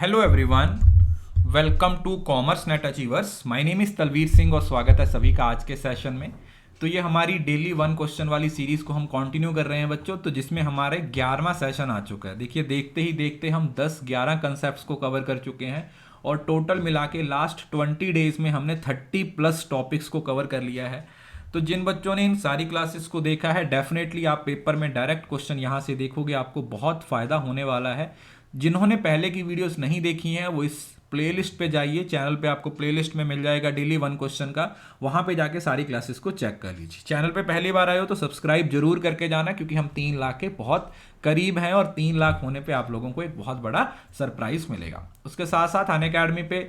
Hello everyone, welcome to commerce net achievers. My name is Talvir Singh और स्वागत है सभी का आज के सेशन में। तो ये हमारी डेली 1 क्वेश्चन वाली सीरीज़ को हम कंटिन्यू कर रहे हैं बच्चों। तो जिसमें हमारे 11वां सेशन आ चुका है। देखिए, देखते ही देखते हम 10-11 कंसेप्ट को कवर कर चुके हैं और टोटल मिला के लास्ट 20 डेज में हमने 30+ टॉपिक्स को कवर कर लिया है। तो जिन बच्चों ने इन सारी क्लासेस को देखा है, डेफिनेटली आप पेपर में डायरेक्ट क्वेश्चन यहाँ से देखोगे, आपको बहुत फ़ायदा होने वाला है। जिन्होंने पहले की वीडियोस नहीं देखी हैं वो इस प्लेलिस्ट पे जाइए, चैनल पे आपको प्लेलिस्ट में मिल जाएगा डेली 1 क्वेश्चन का, वहाँ पे जाके सारी क्लासेस को चेक कर लीजिए। चैनल पे पहली बार आए हो तो सब्सक्राइब जरूर करके जाना, क्योंकि हम 3 लाख के बहुत करीब हैं और 3 लाख होने पे आप लोगों को एक बहुत बड़ा सरप्राइज मिलेगा। उसके साथ साथ अनअकैडमी पे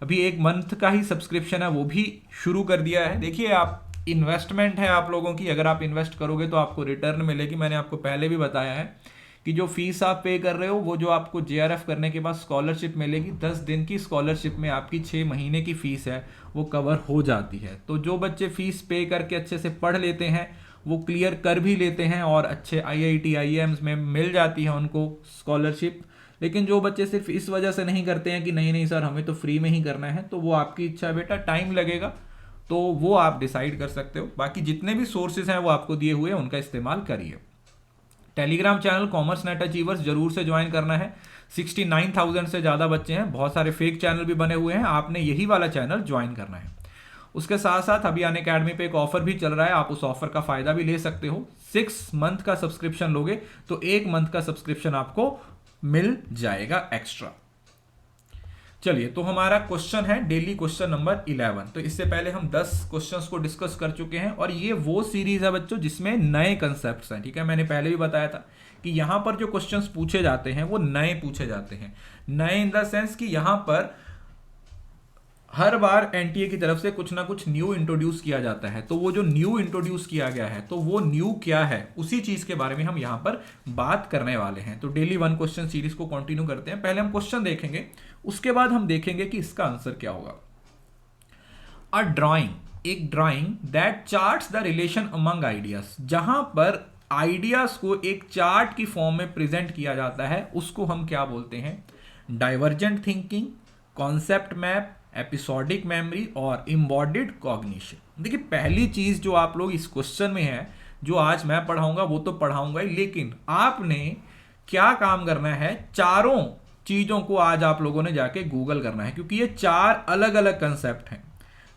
अभी 1 मंथ का ही सब्सक्रिप्शन है, वो भी शुरू कर दिया है। देखिए, आप इन्वेस्टमेंट है आप लोगों की, अगर आप इन्वेस्ट करोगे तो आपको रिटर्न मिलेगी। मैंने आपको पहले भी बताया है कि जो फीस आप पे कर रहे हो, वो जो आपको जेआरएफ करने के बाद स्कॉलरशिप मिलेगी, 10 दिन की स्कॉलरशिप में आपकी 6 महीने की फीस है वो कवर हो जाती है। तो जो बच्चे फीस पे करके अच्छे से पढ़ लेते हैं वो क्लियर कर भी लेते हैं और अच्छे आईआईटी आईएम्स में मिल जाती है उनको स्कॉलरशिप। लेकिन जो बच्चे सिर्फ इस वजह से नहीं करते हैं कि नहीं नहीं सर हमें तो फ्री में ही करना है, तो वो आपकी इच्छा है बेटा, टाइम लगेगा, तो वो आप डिसाइड कर सकते हो। बाकी जितने भी सोर्सेज हैं वो आपको दिए हुए हैं, उनका इस्तेमाल करिए। Telegram channel commerce net achievers जरूर से ज्वाइन करना है। 69,000 से ज़्यादा बच्चे हैं, बहुत सारे फेक चैनल भी बने हुए हैं, आपने यही वाला चैनल ज्वाइन करना है। उसके साथ साथ अभी अनअकैडमी पे एक ऑफर भी चल रहा है, आप उस ऑफर का फायदा भी ले सकते हो। 6 मंथ का सब्सक्रिप्शन लोगे तो 1 मंथ का सब्सक्रिप्शन आपको मिल जाएगा एक्स्ट्रा। चलिए, तो हमारा क्वेश्चन है डेली क्वेश्चन नंबर 11। तो इससे पहले हम 10 क्वेश्चंस को डिस्कस कर चुके हैं और ये वो सीरीज है बच्चों जिसमें नए कंसेप्ट्स हैं। ठीक है, मैंने पहले भी बताया था कि यहां पर जो क्वेश्चंस पूछे जाते हैं वो नए पूछे जाते हैं। नए इन द सेंस कि यहां पर हर बार एनटीए की तरफ से कुछ ना कुछ न्यू इंट्रोड्यूस किया जाता है। तो वो जो न्यू इंट्रोड्यूस किया गया है, तो वो न्यू क्या है, उसी चीज के बारे में हम यहां पर बात करने वाले हैं। तो डेली 1 क्वेश्चन सीरीज को कंटिन्यू करते हैं। पहले हम क्वेश्चन देखेंगे, उसके बाद हम देखेंगे कि इसका आंसर क्या होगा। अ ड्राइंग, एक drawing that charts the relation among ideas, जहां पर आइडियाज को एक चार्ट की फॉर्म में प्रेजेंट किया जाता है, उसको हम क्या बोलते हैं? Divergent thinking, concept map, episodic memory और इम्बॉडिड कॉग्निशन। देखिए, पहली चीज जो आप लोग इस क्वेश्चन में है, जो आज मैं पढ़ाऊंगा वो तो पढ़ाऊंगा ही, लेकिन आपने क्या काम करना है, चारों चीजों को आज आप लोगों ने जाके गूगल करना है, क्योंकि ये 4 अलग अलग कंसेप्ट हैं।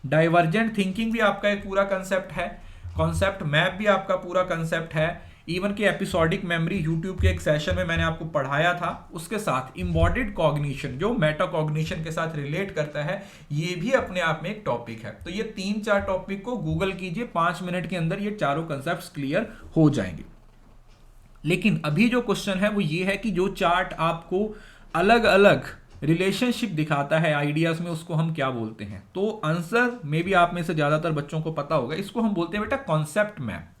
डाइवर्जेंट थिंकिंग भी आपका एक पूरा कंसेप्ट है, कॉन्सेप्ट मैप भी आपका पूरा कंसेप्ट है, इवन कि एपिसोडिक मेमोरी यूट्यूब के एक सेशन में मैंने आपको पढ़ाया था। उसके साथ इम्बॉडिड कॉग्निशन जो मेटा कॉग्निशन के साथ रिलेट करता है, ये भी अपने आप में एक टॉपिक है। तो ये 3-4 टॉपिक को गूगल कीजिए, 5 मिनट के अंदर ये चारों कंसेप्ट क्लियर हो जाएंगे। लेकिन अभी जो क्वेश्चन है वो ये है कि जो चार्ट आपको अलग अलग रिलेशनशिप दिखाता है आइडियाज में, उसको हम क्या बोलते हैं? तो आंसर में भी आप में से ज्यादातर बच्चों को पता होगा, इसको हम बोलते हैं बेटा कॉन्सेप्ट मैप।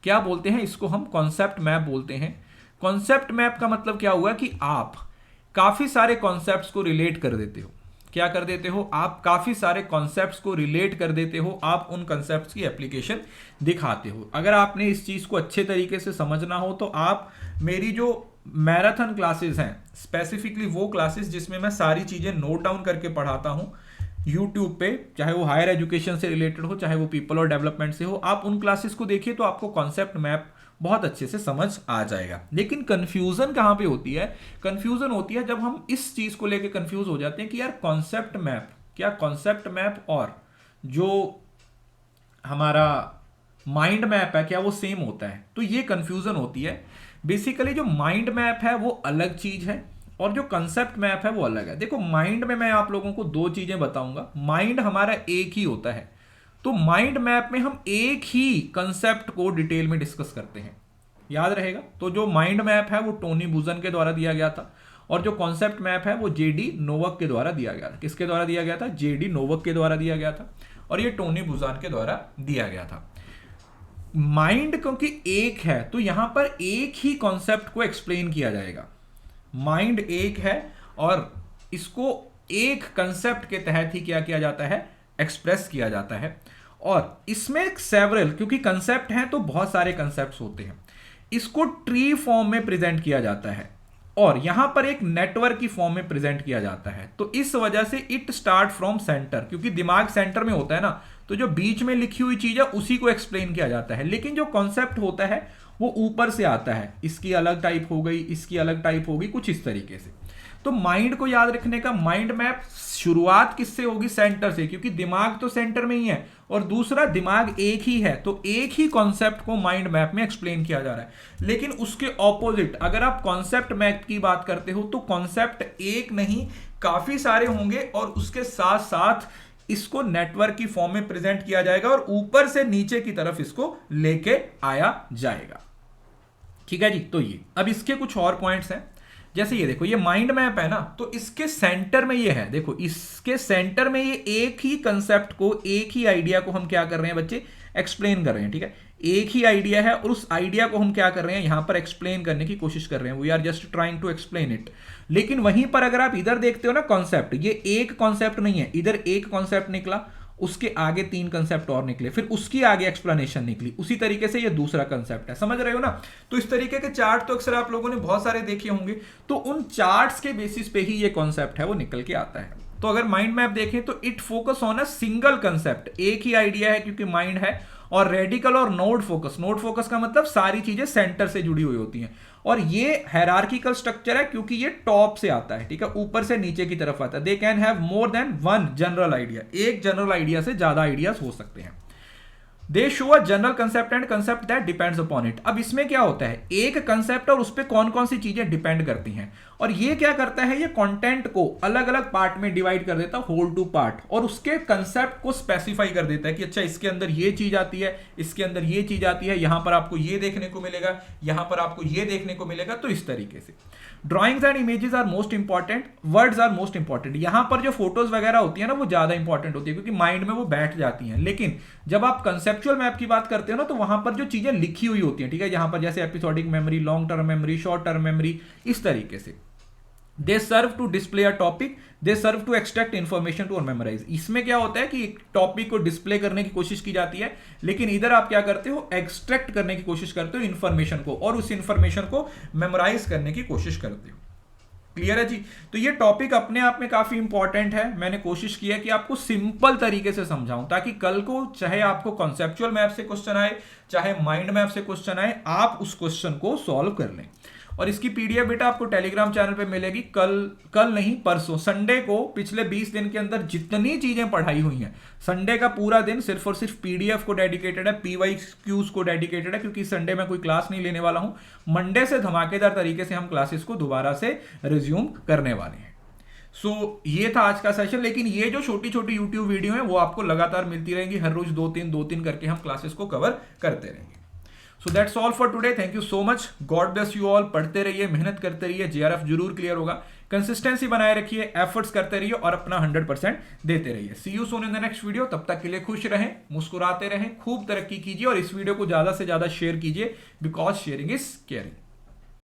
क्या बोलते हैं इसको? हम कॉन्सेप्ट मैप बोलते हैं। कॉन्सेप्ट मैप का मतलब क्या हुआ कि आप काफी सारे कॉन्सेप्ट्स को रिलेट कर देते हो। क्या कर देते हो? आप काफी सारे कॉन्सेप्ट्स को रिलेट कर देते हो, आप उन कॉन्सेप्ट्स की एप्लीकेशन दिखाते हो। अगर आपने इस चीज को अच्छे तरीके से समझना हो तो आप मेरी जो मैराथन क्लासेस हैं, स्पेसिफिकली वो क्लासेस जिसमें मैं सारी चीजें नोट डाउन करके पढ़ाता हूं यूट्यूब पे, चाहे वो हायर एजुकेशन से रिलेटेड हो, चाहे वो पीपल और डेवलपमेंट से हो, आप उन क्लासेस को देखिए तो आपको कॉन्सेप्ट मैप बहुत अच्छे से समझ आ जाएगा। लेकिन कंफ्यूजन कहां पे होती है? कंफ्यूजन होती है जब हम इस चीज को लेके कंफ्यूज हो जाते हैं कि यार कॉन्सेप्ट मैप क्या, कॉन्सेप्ट मैप और जो हमारा माइंड मैप है क्या वो सेम होता है? तो ये कंफ्यूजन होती है। बेसिकली जो माइंड मैप है वो अलग चीज है और जो कंसेप्ट मैप है वो अलग है। देखो, माइंड में मैं आप लोगों को 2 चीजें बताऊंगा। माइंड हमारा एक ही होता है, तो माइंड मैप में हम एक ही कंसेप्ट को डिटेल में डिस्कस करते हैं, याद रहेगा। तो जो माइंड मैप है वो टोनी बुजन के द्वारा दिया गया था और जो कॉन्सेप्ट मैप है वो जेडी नोवक के द्वारा दिया गया था। किसके द्वारा दिया गया था? जेडी नोवक के द्वारा दिया गया था और ये टोनी बुजान के द्वारा दिया गया था। माइंड क्योंकि एक है तो यहां पर एक ही कॉन्सेप्ट को एक्सप्लेन किया जाएगा। माइंड एक है और इसको एक कंसेप्ट के तहत ही क्या किया जाता है? एक्सप्रेस किया जाता है। और इसमें सेवरल, क्योंकि कंसेप्ट हैं तो बहुत सारे कंसेप्ट्स होते हैं, इसको ट्री फॉर्म में प्रेजेंट किया जाता है। और यहां पर एक नेटवर्क की फॉर्म में प्रेजेंट किया जाता है। तो इस वजह से इट स्टार्ट फ्रॉम सेंटर, क्योंकि दिमाग सेंटर में होता है ना, तो जो बीच में लिखी हुई चीज है उसी को एक्सप्लेन किया जाता है, लेकिन जो कॉन्सेप्ट होता है वो ऊपर से आता है। इसकी अलग टाइप हो गई, इसकी अलग टाइप होगी, कुछ इस तरीके से। तो माइंड को याद रखने का माइंड मैप शुरुआत किससे होगी? सेंटर से, क्योंकि दिमाग तो सेंटर में ही है और दूसरा दिमाग एक ही है, तो एक ही कॉन्सेप्ट को माइंड मैप में एक्सप्लेन किया जा रहा है। लेकिन उसके ऑपोजिट अगर आप कॉन्सेप्ट मैप की बात करते हो तो कॉन्सेप्ट एक नहीं काफी सारे होंगे और उसके साथ साथ इसको नेटवर्क की फॉर्म में प्रेजेंट किया जाएगा और ऊपर से नीचे की तरफ इसको लेके आया जाएगा। ठीक है जी। तो ये अब इसके कुछ और पॉइंट्स हैं, जैसे ये देखो, ये माइंड मैप है ना, तो इसके सेंटर में ये है, देखो इसके सेंटर में ये एक ही कंसेप्ट को, एक ही आइडिया को हम क्या कर रहे हैं बच्चे? एक्सप्लेन कर रहे हैं। ठीक है, एक ही आइडिया है और उस आइडिया को हम क्या कर रहे हैं? यहां पर एक्सप्लेन करने की कोशिश कर रहे हैं। We are just trying to explain it. लेकिन वहीं पर अगर आप इधर देखते हो ना कॉन्सेप्ट, ये एक कॉन्सेप्ट नहीं है, इधर एक कॉन्सेप्ट निकला, उसके आगे 3 कंसेप्ट और निकले, फिर उसकी आगे एक्सप्लेनेशन निकली, उसी तरीके से ये दूसरा कंसेप्ट है। समझ रहे हो ना? तो इस तरीके के चार्ट तो अक्सर आप लोगों ने बहुत सारे देखे होंगे, तो उन चार्ट्स के बेसिस पे ही ये कॉन्सेप्ट है वो निकल के आता है। तो अगर माइंड मैप देखें तो it focus on a single concept, एक ही आइडिया है क्योंकि माइंड है। और रेडिकल और नोड फोकस, नोड फोकस का मतलब सारी चीजें सेंटर से जुड़ी हुई होती हैं। और ये हायरार्किकल स्ट्रक्चर है क्योंकि ये टॉप से आता है। ठीक है, ऊपर से नीचे की तरफ आता है। They can have more than one general idea, एक जनरल आइडिया से ज्यादा आइडियाज हो सकते हैं। दे show a general concept and concept that depends upon it. अब इसमें क्या होता है, एक कंसेप्ट और उस पर कौन कौन सी चीजें डिपेंड करती हैं, और ये क्या करता है, ये कंटेंट को अलग अलग पार्ट में डिवाइड कर देता है, होल टू पार्ट, और उसके कंसेप्ट को स्पेसिफाई कर देता है कि अच्छा इसके अंदर ये चीज आती है, इसके अंदर ये चीज आती है, यहां पर आपको ये देखने को मिलेगा, यहां पर आपको ये देखने को मिलेगा। तो इस तरीके से drawings and images are most important, words are most important. यहां पर जो फोटोज वगैरह होती है ना वो ज्यादा इंपॉर्टेंट होती है क्योंकि माइंड में वो बैठ जाती हैं। लेकिन जब आप कंसेप्चुअल मैप की बात करते हो ना तो वहां पर जो चीजें लिखी हुई होती हैं, ठीक है, यहां पर जैसे episodic memory, long term memory, short term memory, इस तरीके से they serve to display a topic, they serve to extract information to memorise. इसमें क्या होता है कि एक टॉपिक को डिस्प्ले करने की कोशिश की जाती है, लेकिन इधर आप क्या करते हो, एक्सट्रैक्ट करने की कोशिश करते हो इन्फॉर्मेशन को, और उस इन्फॉर्मेशन को मेमोराइज करने की कोशिश करते हो। क्लियर है जी? तो ये टॉपिक अपने आप में काफी इंपॉर्टेंट है। मैंने कोशिश किया कि आपको सिंपल तरीके से समझाऊं ताकि कल को चाहे आपको कॉन्सेप्चुअल मैप से क्वेश्चन आए, चाहे माइंड मैप से क्वेश्चन आए, आप उस क्वेश्चन को सॉल्व कर लें। और इसकी पीडीएफ बेटा आपको टेलीग्राम चैनल पे मिलेगी कल नहीं परसों, संडे को। पिछले 20 दिन के अंदर जितनी चीजें पढ़ाई हुई हैं, संडे का पूरा दिन सिर्फ और सिर्फ पीडीएफ को डेडिकेटेड है, पीवाईक्यूज को डेडिकेटेड है, क्योंकि संडे में कोई क्लास नहीं लेने वाला हूं। मंडे से धमाकेदार तरीके से हम क्लासेस को दोबारा से रिज्यूम करने वाले हैं। सो ये था आज का सेशन। लेकिन ये जो छोटी छोटी यूट्यूब वीडियो है वो आपको लगातार मिलती रहेंगी, हर रोज 2-3 करके हम क्लासेस को कवर करते रहेंगे। So that's all for today. Thank you so much. God bless you all. पढ़ते रहिए, मेहनत करते रहिए, जेआरएफ जरूर क्लियर होगा। कंसिस्टेंसी बनाए रखिए, एफर्ट्स करते रहिए और अपना 100% देते रहिए। See you soon in the next video. तब तक के लिए खुश रहें, मुस्कुराते रहें, खूब तरक्की कीजिए और इस वीडियो को ज्यादा से ज्यादा शेयर कीजिए, बिकॉज शेयरिंग इज केयरिंग।